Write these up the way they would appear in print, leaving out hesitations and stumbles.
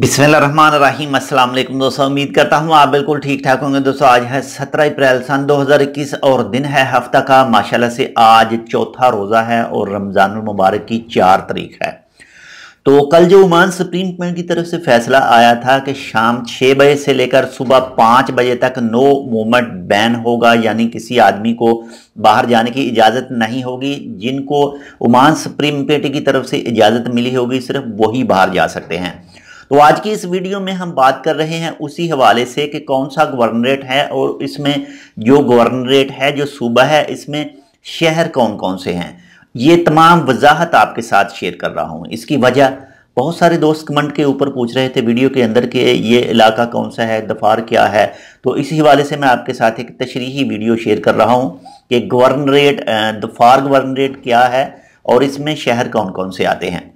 बिस्मिल्लाहिर्रहमानिर्रहीम। अस्सलाम वालेकुम दोस्तों, उम्मीद करता हूँ आप बिल्कुल ठीक ठाक होंगे। दोस्तों आज है 17 अप्रैल सन 2021 और दिन है हफ्ता का। माशाल्लाह से आज चौथा रोज़ा है और रमज़ानुल मुबारक की 4 तारीख है। तो कल जो ओमान सुप्रीम कोर्ट की तरफ से फैसला आया था कि शाम 6 बजे से लेकर सुबह 5 बजे तक नो मूवमेंट बैन होगा, यानी किसी आदमी को बाहर जाने की इजाज़त नहीं होगी। जिनको ओमान सुप्रीम कोर्ट की तरफ से इजाज़त मिली होगी सिर्फ वही बाहर जा सकते हैं। तो आज की इस वीडियो में हम बात कर रहे हैं उसी हवाले से कि कौन सा गवर्नरेट है और इसमें जो गवर्नरेट है, जो सूबा है, इसमें शहर कौन कौन से हैं। ये तमाम वजाहत आपके साथ शेयर कर रहा हूँ। इसकी वजह बहुत सारे दोस्त कमेंट के ऊपर पूछ रहे थे वीडियो के अंदर कि ये इलाका कौन सा है, दफार क्या है। तो इसी हवाले से मैं आपके साथ एक तशरीही वीडियो शेयर कर रहा हूँ कि गवर्नरेट दफार गवर्नरेट क्या है और इसमें शहर कौन कौन से आते हैं।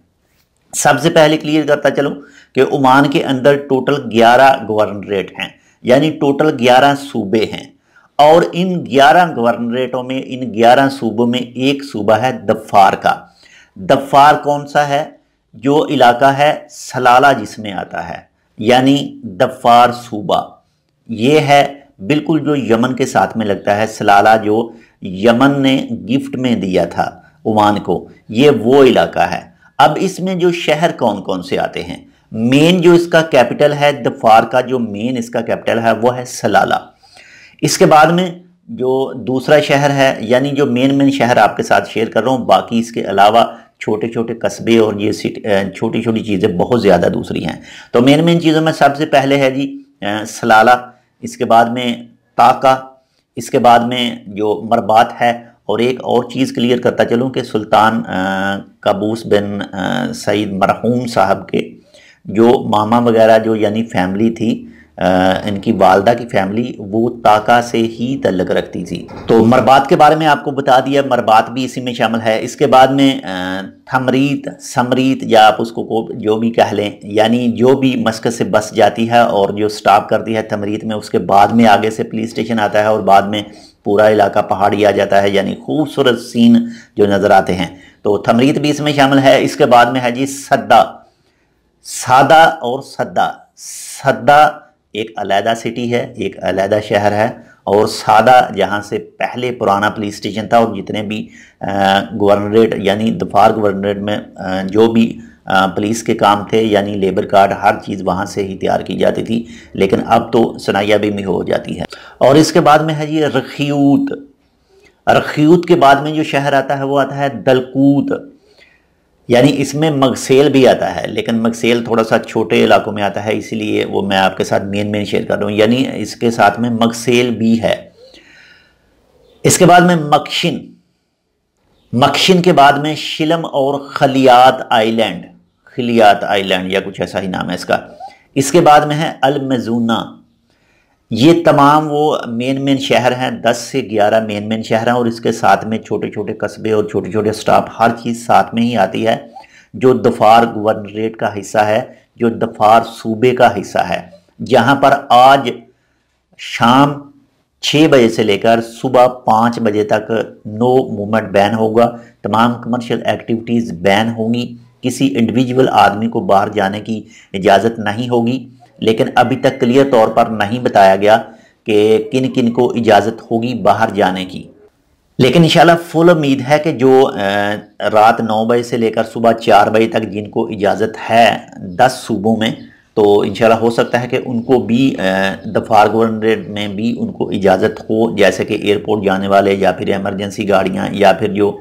सबसे पहले क्लियर करता चलूँ कि ओमान के अंदर टोटल 11 गवर्नरेट हैं, यानी टोटल 11 सूबे हैं। और इन 11 गवर्नरेटों में, इन 11 सूबों में एक सूबा है दफार का। दफार कौन सा है? जो इलाका है सलाला जिसमें आता है, यानी दफार सूबा ये है बिल्कुल जो यमन के साथ में लगता है। सलाला जो यमन ने गिफ्ट में दिया था ओमान को, ये वो इलाका है। अब इसमें जो शहर कौन कौन से आते हैं, मेन जो इसका कैपिटल है दफार का, जो मेन इसका कैपिटल है वो है सलाला। इसके बाद में जो दूसरा शहर है, यानी जो मेन शहर आपके साथ शेयर कर रहा हूँ, बाकी इसके अलावा छोटे छोटे कस्बे और ये छोटी छोटी चीज़ें बहुत ज़्यादा दूसरी हैं। तो मेन चीज़ों में सबसे पहले है जी सलाला, इसके बाद में ताका, इसके बाद में जो मरबात है। और एक और चीज़ क्लियर करता चलूँ कि सुल्तान काबूस बिन सईद मरहूम साहब के जो मामा वगैरह जो यानी फैमिली थी, इनकी वालदा की फैमिली, वो ताका से ही तल्लक रखती थी। तो मरबात के बारे में आपको बता दिया, मरबात भी इसी में शामिल है। इसके बाद में थमरीत, समरीत, या आप उसको जो भी कह लें, यानी जो भी मस्कत से बस जाती है और जो स्टॉप करती है थमरीत में, उसके बाद में आगे से पुलिस स्टेशन आता है और बाद में पूरा इलाका पहाड़ी आ जाता है, यानी खूबसूरत सीन जो नज़र आते हैं। तो थमरीत भी इसमें शामिल है। इसके बाद में है जी सद्दा, सादा और सद्दा। सद्दा एक अलहदा सिटी है, एक अलहदा शहर है। और सादा जहाँ से पहले पुराना पुलिस स्टेशन था और जितने भी गवर्नरेट यानी दफार गवर्नरेट में जो भी पुलिस के काम थे, यानी लेबर कार्ड, हर चीज़ वहाँ से ही तैयार की जाती थी, लेकिन अब तो सनायाबी में हो जाती है। और इसके बाद में है जी रखियूत। रखियूत के बाद में जो शहर आता है वो आता है दलकूत, यानी इसमें मगसेल भी आता है, लेकिन मगसेल थोड़ा सा छोटे इलाकों में आता है, इसीलिए वो मैं आपके साथ मेन शेयर कर रहा हूँ, यानी इसके साथ में मगसेल भी है। इसके बाद में मक्शिन, मक्शिन के बाद में शिलम और खलियात आइलैंड, खिलियात आइलैंड या कुछ ऐसा ही नाम है इसका। इसके बाद में है अल मजूना। ये तमाम वो मेन शहर हैं, 10 से 11 मेन शहर हैं और इसके साथ में छोटे छोटे कस्बे और छोटे छोटे स्टाफ, हर चीज़ साथ में ही आती है। जो दफार गवर्नरेट का हिस्सा है, जो दफार सूबे का हिस्सा है, जहाँ पर आज शाम 6 बजे से लेकर सुबह 5 बजे तक नो मूवमेंट बैन होगा। तमाम कमर्शियल एक्टिविटीज़ बैन होंगी। किसी इंडिविजुअल आदमी को बाहर जाने की इजाज़त नहीं होगी, लेकिन अभी तक क्लियर तौर पर नहीं बताया गया कि किन किन को इजाज़त होगी बाहर जाने की। लेकिन इंशाल्लाह फुल उम्मीद है कि जो रात 9 बजे से लेकर सुबह 4 बजे तक जिनको इजाज़त है 10 सूबों में, तो इंशाल्लाह हो सकता है कि उनको भी दफार गवर्नरेट में भी उनको इजाज़त हो, जैसे कि एयरपोर्ट जाने वाले या फिर एमरजेंसी गाड़ियाँ या फिर जो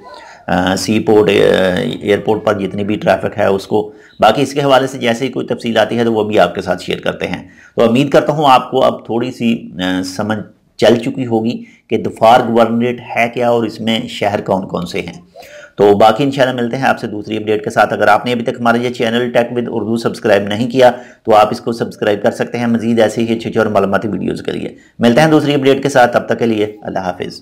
सी पोर्ट एयरपोर्ट पर जितनी भी ट्रैफिक है उसको। बाकी इसके हवाले से जैसे ही कोई तफसील आती है तो वो भी आपके साथ शेयर करते हैं। तो उम्मीद करता हूँ आपको अब थोड़ी सी समझ चल चुकी होगी कि दफार गवर्नरेट है क्या और इसमें शहर कौन कौन से हैं। तो बाकी इंशाल्लाह मिलते हैं आपसे दूसरी अपडेट के साथ। अगर आपने अभी तक हमारा ये channel tech with Urdu subscribe नहीं किया तो आप इसको सब्सक्राइब कर सकते हैं, मजीद ऐसे ही अच्छे और मालूमाती वीडियोज़ के लिए। मिलते हैं दूसरी अपडेट के साथ, तब तक के लिए अल्लाह हाफिज़।